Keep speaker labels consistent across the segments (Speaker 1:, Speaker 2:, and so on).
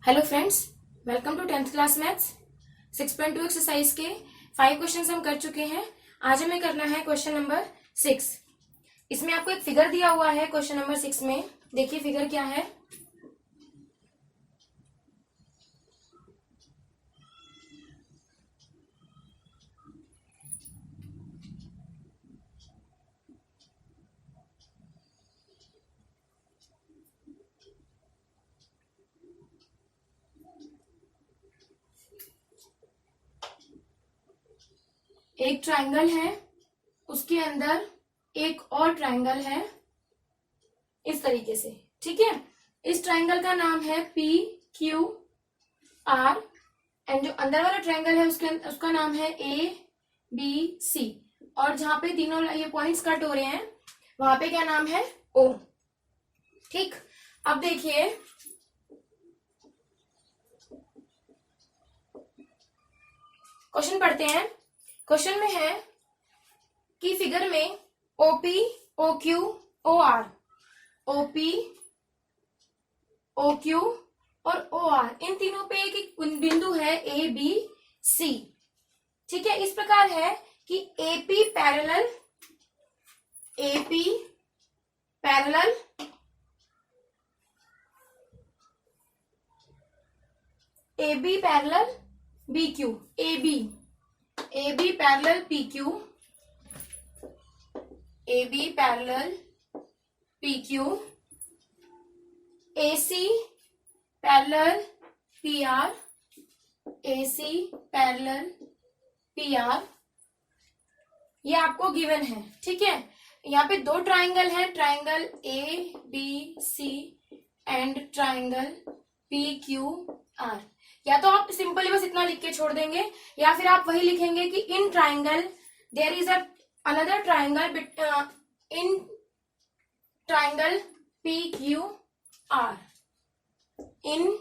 Speaker 1: Hello friends, welcome to 10th class maths 6.2 exercise के 5 questions हम कर चुके हैं। आज हमें करना है क्वेश्चन नंबर 6। इसमें आपको एक फिगर दिया हुआ है क्वेश्चन नंबर 6 में। देखिए फिगर क्या है। एक ट्राइंगल है, उसके अंदर एक और ट्राइंगल है इस तरीके से। ठीक है, इस ट्राइंगल का नाम है पी क्यू आर एंड जो अंदर वाला ट्राइंगल है उसका नाम है ए बी सी। और जहां पे तीनों ये पॉइंट्स कट हो रहे हैं वहां पे क्या नाम है, ओ। ठीक, अब देखिए क्वेश्चन पढ़ते हैं। क्वेश्चन में है कि फिगर में OP O Q O R, OP O Q और ओ आर, इन तीनों पे एक बिंदु है ए बी सी। ठीक है, इस प्रकार है कि AP parallel A B parallel B Q, A B parallel P Q, A B parallel P Q, A C parallel P R, A C parallel P R, ये आपको गिवन है। ठीक है, यहाँ पे दो ट्राइंगल है, triangle A B C and triangle P Q R. या तो आप सिंपली बस इतना लिख के छोड़ देंगे या फिर आप वही लिखेंगे कि in triangle there is another triangle in triangle P Q R, in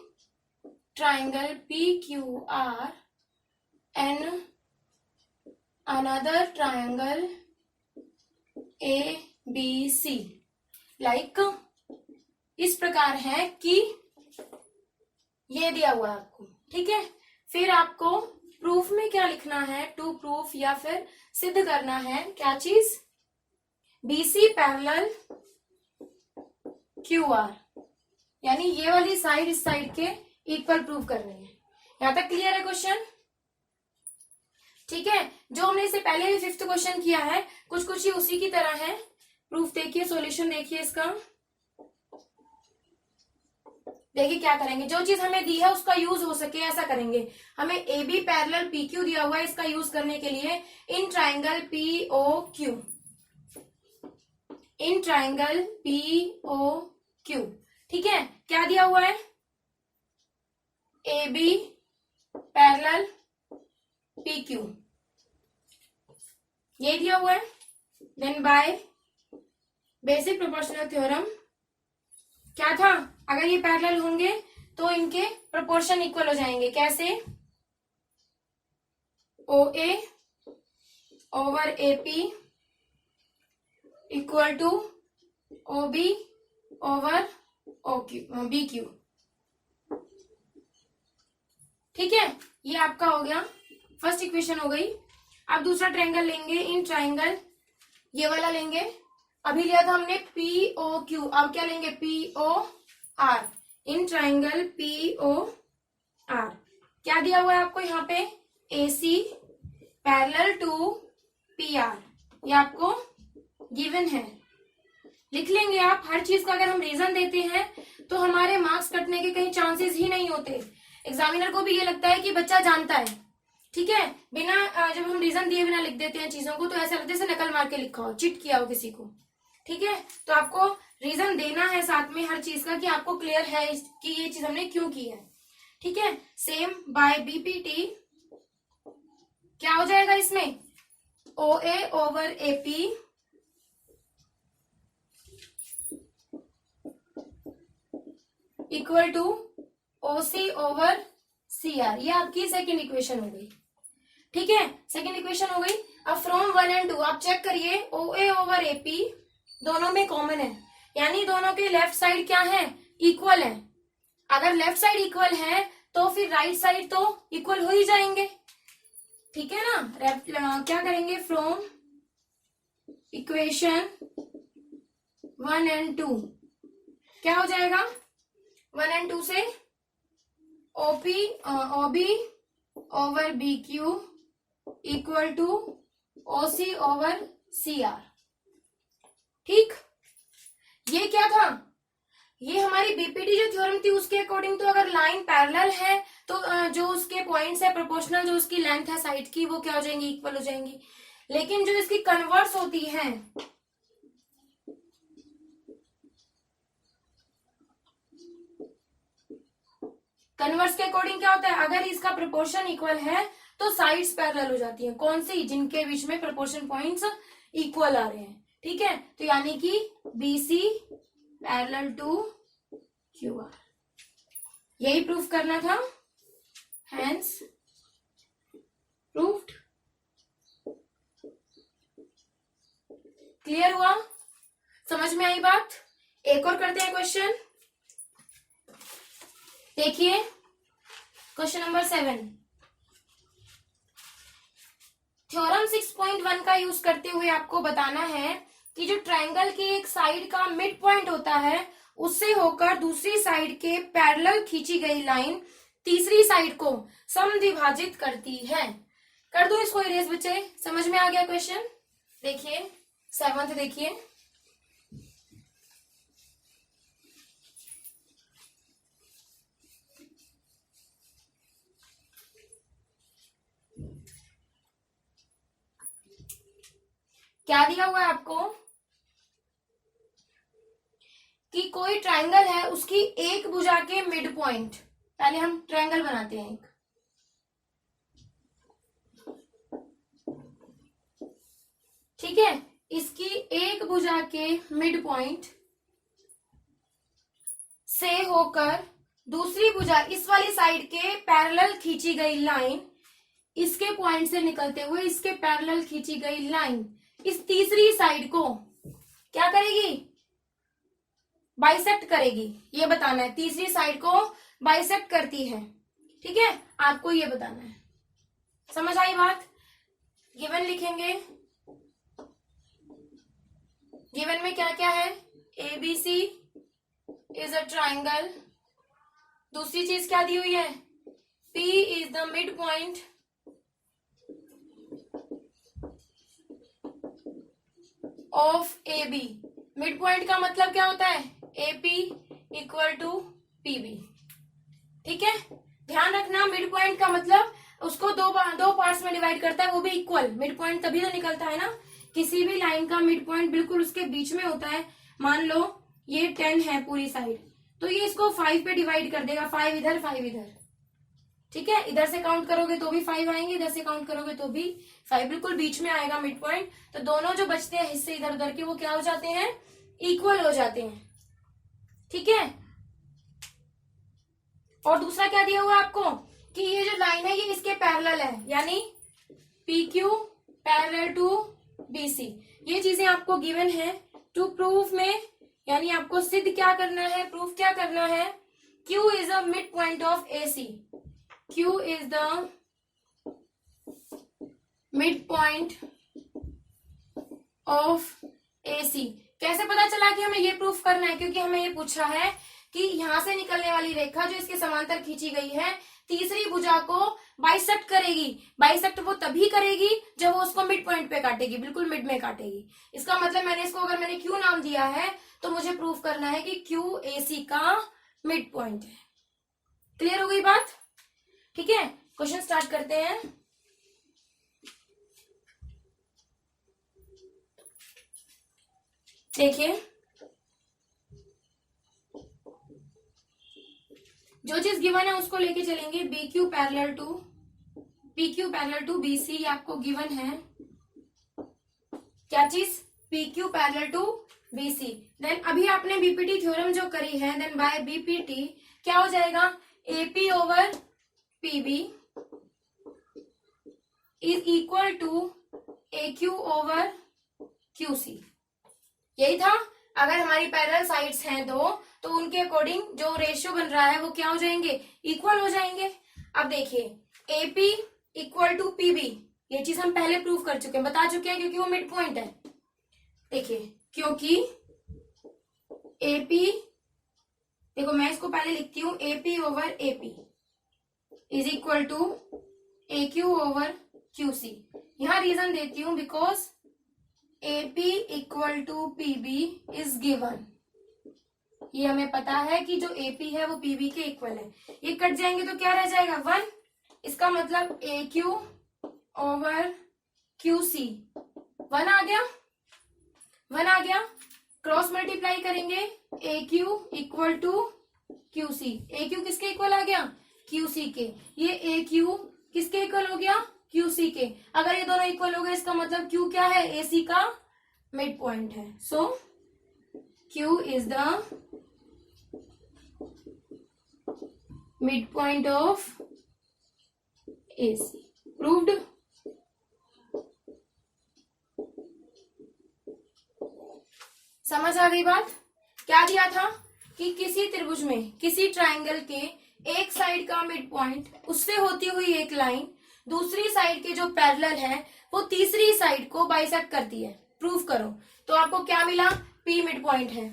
Speaker 1: triangle P Q R and another triangle A B C. Like इस प्रकार है कि ये दिया हुआ है आपको। ठीक है, फिर आपको प्रूफ में क्या लिखना है, टू प्रूफ या फिर सिद्ध करना है क्या चीज, बीसी पैरेलल क्यू आर, यानी ये वाली साइड इस साइड के इक्वल प्रूफ करनी है। यहां तक क्लियर है क्वेश्चन। ठीक है, जो हमने इससे पहले भी 5th क्वेश्चन किया है कुछ ही उसी की तरह है। प्रूफ देखिए, सॉल्यूशन देखिए इसका। देखिए क्या करेंगे, जो चीज हमें दी है उसका यूज हो सके ऐसा करेंगे। हमें A B parallel P Q दिया हुआ है, इसका यूज करने के लिए in triangle P O Q, in triangle P O Q. ठीक है, क्या दिया हुआ है, A B parallel P Q, ये दिया हुआ है। Then by basic proportional theorem क्या था, अगर ये पैरेलल होंगे तो इनके प्रोपोर्शन इक्वल हो जाएंगे। कैसे, O A over A P equal to O B over O Q B Q. ठीक है, ये आपका हो गया, फर्स्ट इक्वेशन हो गई। अब दूसरा ट्रायंगल लेंगे, इन ट्रायंगल ये वाला लेंगे। अभी लिया था हमने पी ओ क्यू, अब क्या लेंगे, P O R, in triangle P O R. क्या दिया हुआ है आपको यहाँ पे, A C parallel to P R, ये आपको गिवन है। लिख लेंगे आप। हर चीज का अगर हम रीजन देते हैं तो हमारे मार्क्स कटने के कहीं चांसेस ही नहीं होते। एग्जामिनर को भी ये लगता है कि बच्चा जानता है। ठीक है, बिना जब हम रीजन दिए बिना लिख देते हैं चीजों को तो ऐसा लगता है जैसे नकल मार के लिखा हो, चिट किया हो किसी को। ठीक है, तो आपको रीजन देना है साथ में हर चीज का कि आपको क्लियर है कि ये चीज हमने क्यों की है। ठीक है, सेम बाय बीपीटी क्या हो जाएगा इसमें, O A over A P equal to O C over C R. ये आपकी सेकेंड इक्वेशन हो गई। ठीक है, सेकेंड इक्वेशन हो गई। अब फ्रॉम 1 and 2 आप चेक करिए, ओ ए ओवर ए पी दोनों में कॉमन है, यानी दोनों के लेफ्ट साइड क्या है, इक्वल है। अगर लेफ्ट साइड इक्वल है तो फिर राइट साइड तो इक्वल हो ही जाएंगे, ठीक है ना। क्या करेंगे, फ्रॉम इक्वेशन 1 and 2 क्या हो जाएगा, 1 and 2 से OB over BQ equal to OC over CR। ठीक, ये क्या था, ये हमारी बीपीटी जो थ्योरम थी उसके अकॉर्डिंग तो अगर लाइन पैरेलल है तो जो उसके पॉइंट्स है प्रोपोर्शनल, जो उसकी लेंथ है साइड की, वो क्या हो जाएंगी, इक्वल हो जाएंगी। लेकिन जो इसकी कन्वर्स होती है, कन्वर्स के अकॉर्डिंग क्या होता है, अगर इसका प्रोपोर्शन इक्वल है तो साइड्स पैरेलल हो जाती हैं। कौन सी, जिनके बीच में प्रोपोर्शन पॉइंट्स इक्वल आ रहे हैं, ठीक है। तो यानी कि BC पैरेलल टू QR, यही प्रूफ करना था, हैंस प्रूफ्ड। क्लियर हुआ, समझ में आई बात। एक और करते हैं क्वेश्चन, देखिए क्वेश्चन नंबर 7। थ्योरम 6.1 का यूज करते हुए आपको बताना है कि जो ट्रायंगल के एक साइड का मिड पॉइंट होता है उससे होकर दूसरी साइड के पैरेलल खींची गई लाइन तीसरी साइड को समद्विभाजित करती है। कर दो इसको इरेज बच्चे, समझ में आ गया क्वेश्चन। देखिए 7th देखिए, क्या दिया हुआ है आपको कि कोई ट्रायंगल है, उसकी एक भुजा के मिड पॉइंट, पहले हम ट्रायंगल बनाते हैं एक, ठीक है। इसकी एक भुजा के मिड पॉइंट से होकर दूसरी भुजा इस वाली साइड के पैरेलल खींची गई लाइन, इसके पॉइंट से निकलते हुए इसके पैरेलल खींची गई लाइन इस तीसरी साइड को क्या करेगी, बाइसेक्ट करेगी। ये बताना है, तीसरी साइड को बाइसेक्ट करती है, ठीक है, आपको ये बताना है। समझ आई बात। गिवन लिखेंगे, गिवन में क्या क्या है, ABC इज अ ट्राइंगल, दूसरी चीज क्या दी हुई है, P is the mid point of AB। Mid point का मतलब क्या होता है, AP इक्वल टू PB, ठीक है। ध्यान रखना, मिड पॉइंट का मतलब उसको दो पार्ट्स में डिवाइड करता है, वो भी इक्वल। मिड पॉइंट तभी तो निकलता है ना, किसी भी लाइन का मिड पॉइंट बिल्कुल उसके बीच में होता है। मान लो ये 10 है पूरी साइड, तो ये इसको 5 पे डिवाइड कर देगा, 5 इधर 5 इधर, ठीक है। इधर से काउंट करोगे तो भी 5 आएंगे, इधर से काउंट करोगे तो भी 5, बिल्कुल बीच में आएगा मिड पॉइंट। तो दोनों जो बचते हैं हिस्से इधर उधर के, वो क्या हो जाते हैं, इक्वल हो जाते हैं, ठीक है। और दूसरा क्या दिया हुआ है आपको कि ये जो लाइन है ये इसके पैरेलल है, यानी PQ पैरेलल टू BC। ये चीजें आपको गिवन है। टू प्रूफ में यानी आपको सिद्ध क्या करना है, प्रूफ क्या करना है, Q is the mid point of AC, Q is the mid point of AC। कैसे पता चला कि हमें ये प्रूफ करना है, क्योंकि हमें ये पूछा है कि यहां से निकलने वाली रेखा जो इसके समांतर खींची गई है तीसरी भुजा को बाइसेक्ट करेगी। बाइसेक्ट वो तभी करेगी जब वो उसको मिड पॉइंट पे काटेगी, बिल्कुल मिड में काटेगी। इसका मतलब मैंने इसको, अगर मैंने Q नाम दिया है तो मुझे प्रूफ करना है कि Q AC का मिड पॉइंट है। क्लियर हो गई बात, ठीक है। क्वेश्चन स्टार्ट करते हैं। देखिए जो चीज गिवन है उसको लेके चलेंगे। PQ पैरेलल टू BC, ये आपको गिवन है। क्या चीज, PQ parallel to BC। Then अभी आपने बीपीटी थ्योरम जो करी है, देन बाय बीपीटी क्या हो जाएगा, AP over PB is equal to AQ over QC। यही था। अगर हमारी पैरेलल साइड्स हैं दो, तो तो उनके अकॉर्डिंग जो रेशियो बन रहा है वो क्या हो जाएंगे, इक्वल हो जाएंगे। अब देखिए एपी इक्वल टू पीबी, ये चीज हम पहले प्रूव कर चुके हैं, बता चुके हैं, क्योंकि वो मिड पॉइंट है। देखिए क्योंकि एपी, देखो मैं इसको पहले लिखती हूं, AP over AP is equal to A Q over Q C. यहां रीजन देती हूं because AP equal to PB is given. ये हमें पता है कि जो एपी है वो पीबी के इक्वल है। ये कट जाएंगे तो क्या रह जाएगा 1, इसका मतलब A Q over Q C 1 आ गया, 1 आ गया। क्रॉस मल्टीप्लाई करेंगे A Q equal to Q C, A Q किसके इक्वल आ गया, क्यू सी के। ये ए क्यू किसके इक्वल हो गया, क्यू सी के। अगर ये दोनों इक्वल हो गए इसका मतलब क्यू क्या है, ए सी का मिड पॉइंट है। So Q is the mid point of A C. Proved. समझ आ गई बात। क्या दिया था कि किसी त्रिभुज में, किसी ट्रायंगल के एक साइड का मिड पॉइंट, उससे होती हुई एक लाइन दूसरी साइड के जो पैरेलल है वो तीसरी साइड को बाइसेक्ट करती है। प्रूफ करो। तो आपको क्या मिला, पी मिड पॉइंट है,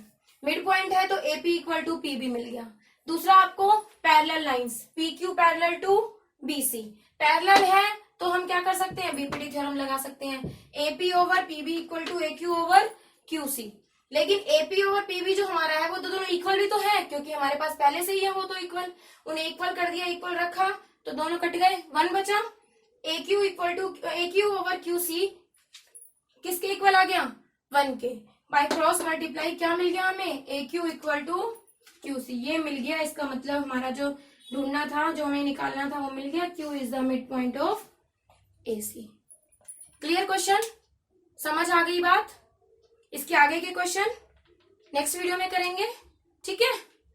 Speaker 1: मिड पॉइंट है तो एपी इक्वल टू पीबी मिल गया। दूसरा आपको parallel lines, P Q parallel to BC, parallel है तो हम क्या कर सकते हैं, बीपीडी थ्योरम लगा सकते हैं। AP over PB equal to A Q over Q C. लेकिन एपी ओवर पीबी जो हमारा है वो तो दोनों इक्वल भी तो है, क्योंकि हमारे पास पहले से ही है वो तो इक्वल। उन्हें इक्वल कर दिया, इक्वल रखा तो दोनों कट गए, 1 बचा। A Q equal to A Q over Q C किसके इक्वल आ गया, 1 के। बाय क्रॉस मल्टीप्लाई क्या मिल गया हमें, A Q equal to Q C, ये मिल गया। इसका मतलब हमारा जो ढूंढना था, जो हमें निकालना था वो मिल गया। Q is the mid point of A C. Clear question, समझ आ गई बात। इसके आगे के क्वेश्चन नेक्स्ट वीडियो में करेंगे, ठीक है।